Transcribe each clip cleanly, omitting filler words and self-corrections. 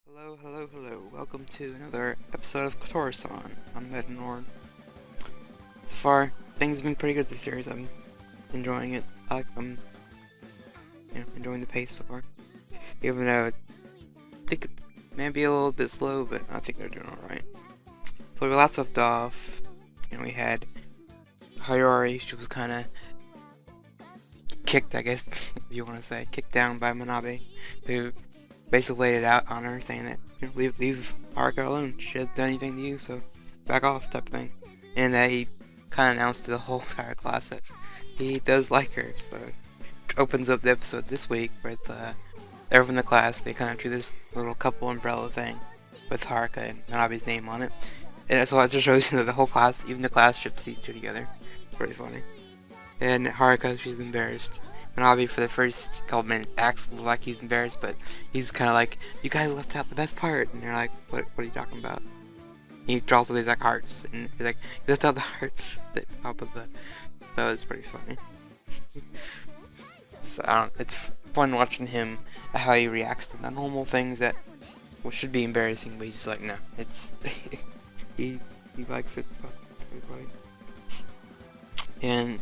Hello, hello, hello. Welcome to another episode of Kotura-san on Metanorn. So far, things have been pretty good this series. I'm enjoying it. I'm enjoying the pace so far. Even though I think it may be a little bit slow, but I think they're doing alright. So we last left off, we had Hayori. She was kind of kicked, I guess, if you want to say, kicked down by Manabe, who basically laid it out on her, saying that leave Haruka alone. She hasn't done anything to you, so back off, type of thing. And that he kind of announced to the whole entire class that he does like her. So it opens up the episode this week with everyone in the class. They kind of do this little couple umbrella thing with Haruka and Manabe's name on it. And so it just shows you that the whole class, even the class, ships these two together. It's pretty funny. And Haruka, she's embarrassed. Manabe, for the first couple minutes, acts like he's embarrassed, but he's kind of like, you guys left out the best part. And they're like, what are you talking about? He draws all these like hearts, and he's like, you left out the hearts at the top of the. So it's pretty funny. So it's fun watching him, how he reacts to the normal things that should be embarrassing, but he's just like, no, it's he likes it. So it's pretty funny. And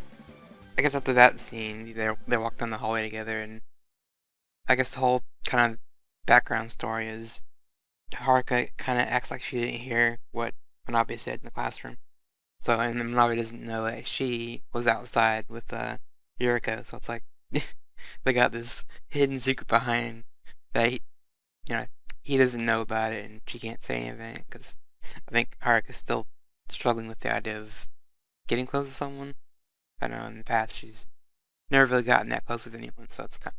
I guess after that scene, they walk down the hallway together, and I guess the whole kind of background story is Haruka kind of acts like she didn't hear what Manabe said in the classroom. So, and Manabe doesn't know that she was outside with Yuriko, so it's like they got this hidden secret behind that he doesn't know about it, and she can't say anything because I think Haruka's still struggling with the idea of getting close to someone. I know in the past she's never really gotten that close with anyone, so it's kind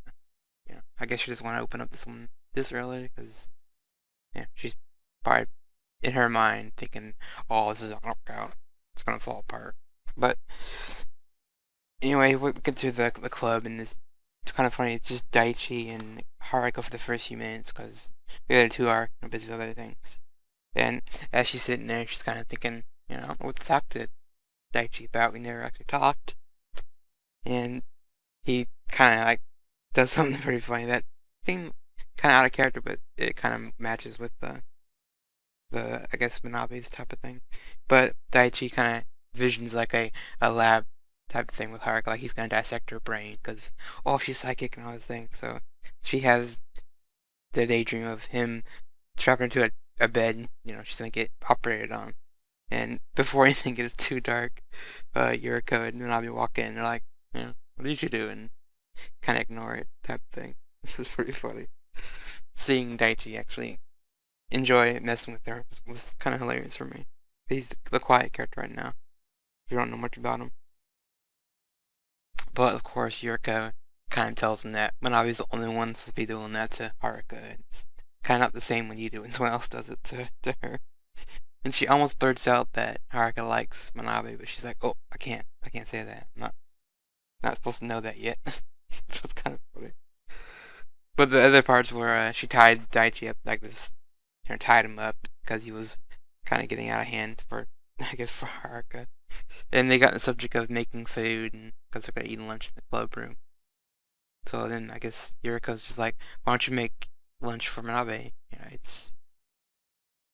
of, I guess she just want to open up to someone this early because, she's probably in her mind thinking, oh, this isn't gonna work out, it's gonna fall apart. But anyway, we get to the club, and it's kind of funny. It's just Daichi and Haruka for the first few minutes because the other two are busy with other things. And as she's sitting there, she's kind of thinking, what to talk to Daichi about. We never actually talked. And he kind of like does something pretty funny that seemed kind of out of character, but it kind of matches with the I guess Manabe's type of thing. But Daichi kind of visions like a lab type of thing with Haruka, like he's gonna dissect her brain because she's psychic and all this thing. So she has the daydream of him strapped her into a bed. She's gonna get operated on. And before anything gets too dark, Yuriko and Manabe walk in, and they're like, what did you do? And kind of ignore it, type of thing. This is pretty funny. Seeing Daichi actually enjoy messing with her was kind of hilarious for me. He's the quiet character right now. You don't know much about him. But of course, Yuriko kind of tells him that Manabe's the only one supposed to be doing that to Haruka. It's kind of not the same when you do it when someone else does it to her. And she almost blurts out that Haruka likes Manabe, but she's like, oh, I can't say that. I'm not supposed to know that yet. So it's kind of funny. But the other parts where she tied Daichi up like this, tied him up because he was kind of getting out of hand for, I guess, for Haruka. And they got the subject of making food, and because they're gonna eat lunch in the club room. So then I guess Yuriko's just like, why don't you make lunch for Manabe? It's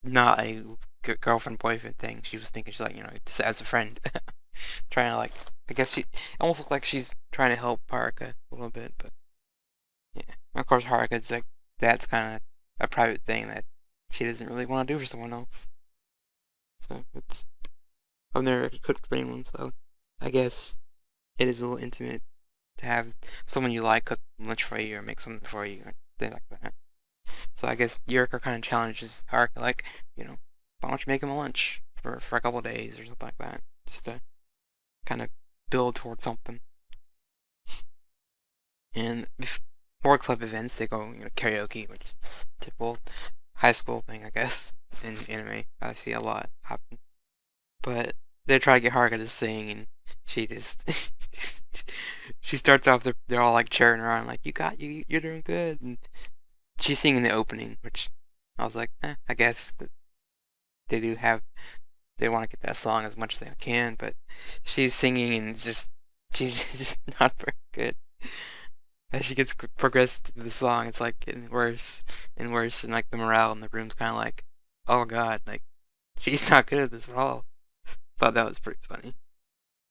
not a girlfriend boyfriend thing. She was thinking, she's like, just as a friend, trying to like, I guess she almost looks like she's trying to help Haruka a little bit, but yeah. Of course, Haruka's like, that's kind of a private thing that she doesn't really want to do for someone else. So I've never cooked for anyone, so I guess it is a little intimate to have someone you like cook lunch for you or make something for you or things like that. So I guess Yuriko kind of challenges Haruka, like, why don't you make him a lunch for a couple of days or something like that, just to kind of build towards something. And before club events, they go karaoke, which is a typical high school thing, I guess, in anime. I see a lot happen. But they try to get Haruka to sing, and she just she starts off. They're all like cheering her on, like you're doing good, and she's singing the opening, which I was like, I guess that they want to get that song as much as they can, but she's singing and she's just not very good. as she gets progressed through the song, it's like getting worse and worse, and like the morale in the room's kind of like, oh god, like she's not good at this at all. Thought that was pretty funny,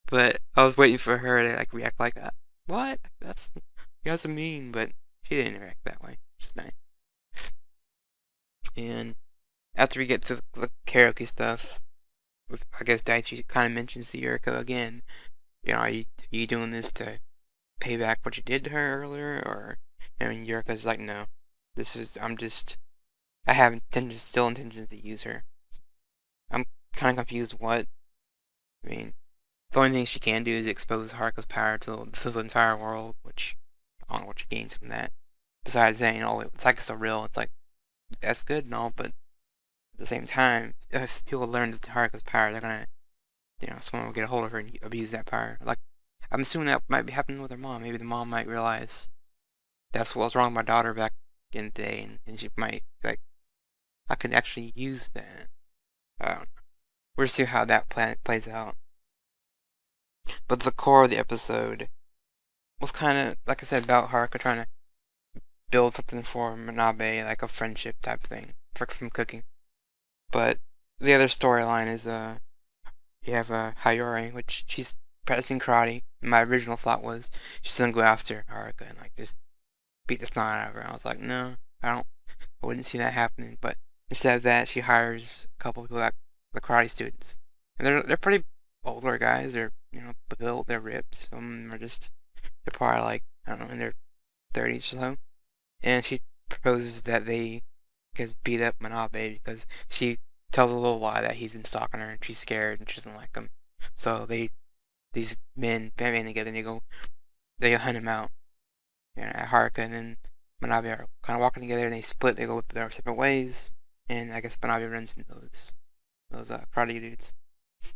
but I was waiting for her to like react like that. What? That's you guys are mean, but she didn't react that way. Just nice. And after we get to the karaoke stuff, I guess Daichi kind of mentions to Yuriko again. You know, are you doing this to pay back what you did to her earlier, or I mean, Yurika's like, no, this is I have still intentions to use her. I'm kind of confused. What I mean, the only thing she can do is expose Haruka's power to the entire world, which I don't know what she gains from that. Besides saying, oh, it's like it's so real. It's like that's good and all, but at the same time, if people learn Haruka's power, they're gonna, someone will get a hold of her and abuse that power. Like, I'm assuming that might be happening with her mom. Maybe the mom might realize that's what was wrong with my daughter back in the day, and she might like, I could actually use that. I don't know. We'll see how that plays out. But the core of the episode was kind of, like I said, about Haruka trying to build something for Manabe, like a friendship type thing from cooking. But the other storyline is you have Hayori, which she's practicing karate. My original thought was she's gonna go after Haruka and like just beat the snot out of her. I was like, no, I wouldn't see that happening. But instead of that, she hires a couple of people like the karate students, and they're pretty older guys. They're built, they're ripped. Some of them are they're probably like I don't know in their 30s or so. And she proposes that they beat up Manabe because she tells a little lie that he's been stalking her and she's scared and she doesn't like him. So these men band together and they hunt him out. Haruka and then Manabe are kind of walking together and they split. They go their separate ways, and I guess Manabe runs into those karate dudes.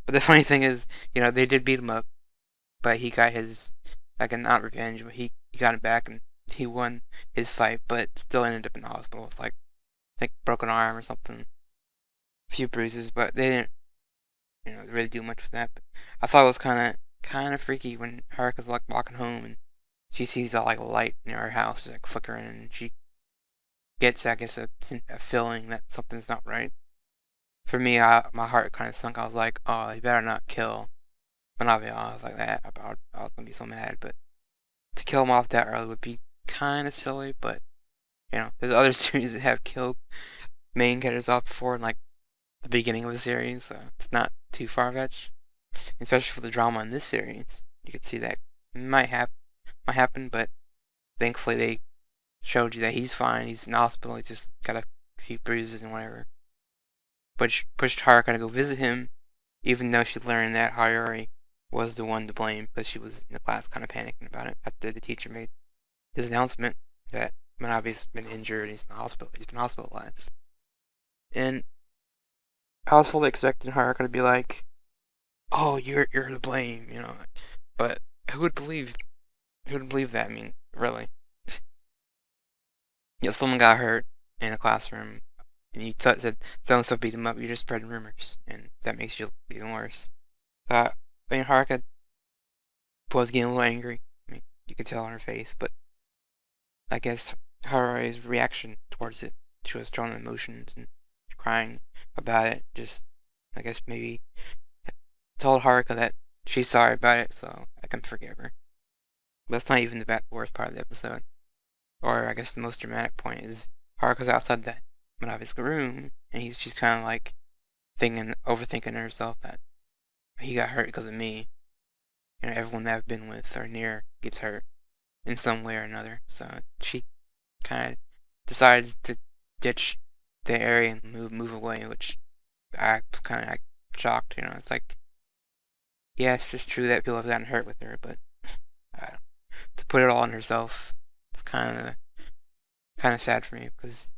But the funny thing is, they did beat him up, but he got his like not revenge, but he got him back and he won his fight, but still ended up in the hospital with like I think broken arm or something, a few bruises, but they didn't really do much with that. But I thought it was kind of freaky when Haruka's like walking home and she sees that like light near her house is like flickering, and she gets I guess a feeling that something's not right. For me, my heart kind of sunk. I was like, oh, they better not kill Manabe off like that. I was gonna be so mad, but to kill him off that early would be kind of silly. But there's other series that have killed main characters off before in like the beginning of the series, so it's not too far-fetched. Especially for the drama in this series, you could see that might happen, but thankfully they showed you that he's fine. He's in the hospital. He's just got a few bruises and whatever. But pushed Haruka to go visit him, even though she learned that Hayori was the one to blame because she was in the class kind of panicking about it after the teacher made his announcement that Manabe's been injured. He's in the hospital. He's been hospitalized. And I was fully expecting Haruka to be like, "Oh, you're to blame," But who would believe that? I mean, really? Someone got hurt in a classroom, and you said so and so beat him up. You're just spreading rumors, and that makes you even worse. I mean, Haruka was getting a little angry. I mean, you could tell on her face, but I guess Harui's reaction towards it, she was showing emotions and crying about it. Just, I guess maybe told Haruka that she's sorry about it, so I can forgive her. But that's not even the worst part of the episode. Or I guess the most dramatic point is Haruka's outside the Manabe's room, and she's kind of like overthinking herself that he got hurt because of me. Everyone that I've been with or near gets hurt in some way or another. So she kind of decides to ditch the area and move away, which I was kind of like shocked. It's like, yes, it's true that people have gotten hurt with her, but to put it all on herself, it's kind of sad for me because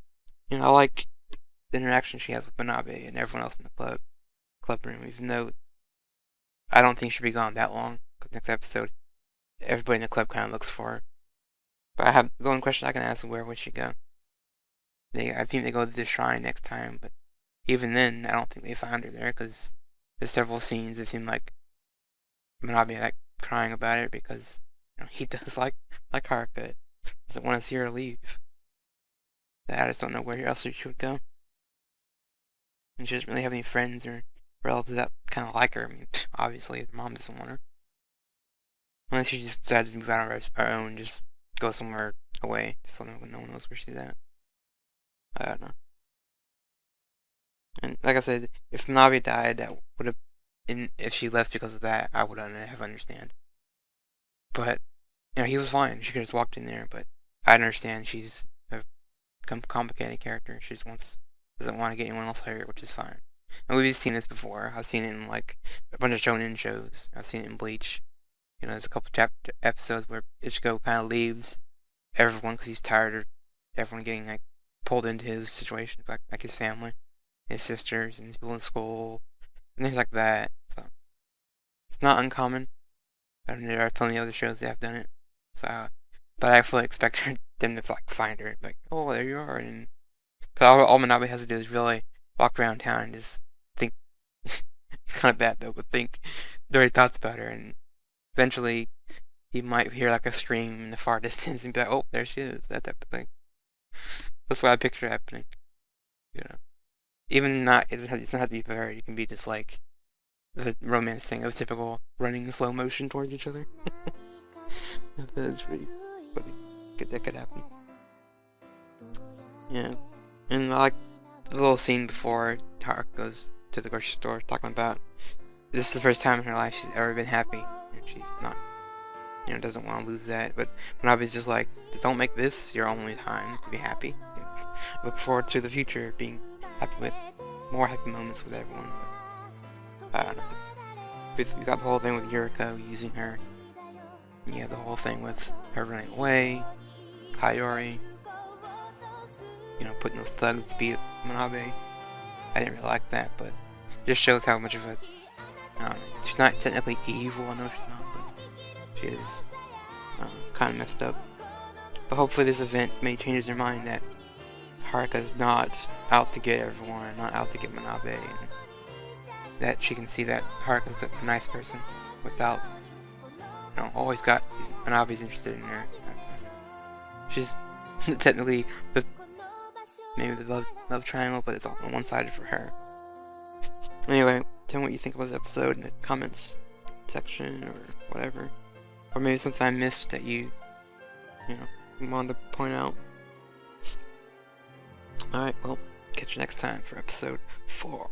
I like the interaction she has with Manabe and everyone else in the club room, even though I don't think she'll be gone that long. Cause next episode, everybody in the club kind of looks for her. But I have the only question I can ask is where would she go? I think they go to the shrine next time, but even then, I don't think they find her there because there's several scenes that seem like Manabe like crying about it because he does like Haruka. doesn't want to see her leave. I just don't know where else she would go. And she doesn't really have any friends or relatives that kind of like her. I mean, obviously, her mom doesn't want her. Unless she just decided to move out on her own, just go somewhere away, so no one knows where she's at. I don't know. And like I said, if Navi died, that would have, if she left because of that, I would have understand. But he was fine. She could have just walked in there. But I understand she's a complicated character. She just doesn't want to get anyone else hurt, which is fine. And we've seen this before. I've seen it in like a bunch of shonen shows. I've seen it in Bleach. There's a couple episodes where Ichigo kind of leaves everyone because he's tired of everyone getting like pulled into his situation, like his family, his sisters, and people in school, and things like that. So it's not uncommon. And there are plenty of other shows that have done it. So, but I fully expect them to like find her, like, oh, there you are, and cause all Manabe has to do is really walk around town and just think. It's kind of bad though, but think dirty thoughts about her, and eventually he might hear like a scream in the far distance and be like, oh, there she is, that type of thing. That's what I picture happening. Even not, it doesn't have to be fair. You can be just like the romance thing of typical running in slow motion towards each other. That's pretty funny. That could happen. Yeah. And I like the little scene before Haruka goes to the grocery store talking about this is the first time in her life she's ever been happy, and she's not, doesn't want to lose that. But Manabe's just like, don't make this your only time to be happy. Look forward to the future being happy with more happy moments with everyone. But I don't know. We got the whole thing with Yuriko using her. You have the whole thing with her running away, Hayori, putting those thugs to beat Manabe. I didn't really like that, but it just shows how much of a, she's not technically evil, I know she's not, but she is kind of messed up. But hopefully this event may change their mind that Haruka's not out to get everyone, not out to get Manabe, and that she can see that Haruka's a nice person without, always got Manabe's interested in her. She's technically maybe the love triangle, but it's all one-sided for her. Anyway, tell me what you think about this episode in the comments section or whatever. Or maybe something I missed that you wanted to point out. Alright, well, catch you next time for episode 4.